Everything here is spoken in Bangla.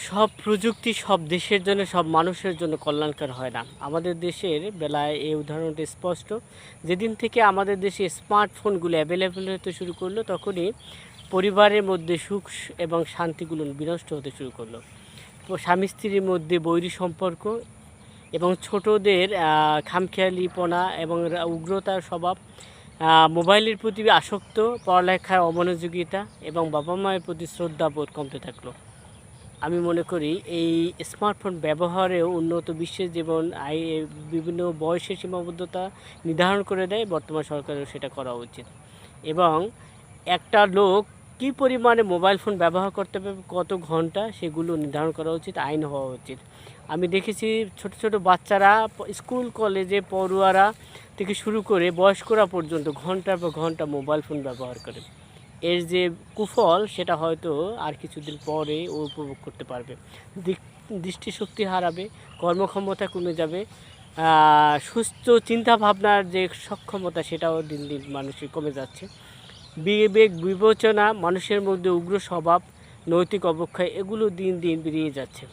সব প্রযুক্তি সব দেশের জন্য, সব মানুষের জন্য কল্যাণকর হয় না। আমাদের দেশের বেলায় এই উদাহরণটি স্পষ্ট। যেদিন থেকে আমাদের দেশে স্মার্টফোনগুলো অ্যাভেলেবল হতে শুরু করলো, তখনই পরিবারের মধ্যে সুখ এবং শান্তিগুলো বিনষ্ট হতে শুরু করলো। তো স্বামী স্ত্রীর মধ্যে বৈরী সম্পর্ক এবং ছোটদের খামখেয়ালিপনা এবং উগ্রতার স্বভাব, মোবাইলের প্রতি আসক্ত, পড়ালেখায় অমনোযোগিতা এবং বাবা মায়ের প্রতি শ্রদ্ধাবোধ কমতে থাকলো। আমি মনে করি এই স্মার্টফোন ব্যবহারেও উন্নত বিশ্বের যেমন বিভিন্ন বয়সের সীমাবদ্ধতা নির্ধারণ করে দেয়, বর্তমান সরকারেরও সেটা করা উচিত। এবং একটা লোক কী পরিমাণে মোবাইল ফোন ব্যবহার করতে পারবে, কত ঘন্টা, সেগুলো নির্ধারণ করা উচিত, আইন হওয়া উচিত। আমি দেখেছি ছোট ছোট বাচ্চারা স্কুল কলেজে পড়ুয়ারা থেকে শুরু করে বয়স্করা পর্যন্ত ঘন্টার পর ঘন্টা মোবাইল ফোন ব্যবহার করে। এর যে কুফল সেটা হয়তো আর কিছুদিন পরে ও উপভোগ করতে পারবে। দৃষ্টিশক্তি হারাবে, কর্মক্ষমতা কমে যাবে, সুস্থ চিন্তাভাবনার যে সক্ষমতা সেটাও দিন দিন মানুষের কমে যাচ্ছে। বিবেক বিবেচনা, মানুষের মধ্যে উগ্র স্বভাব, নৈতিক অবক্ষয়, এগুলো দিন দিন বেরিয়ে যাচ্ছে।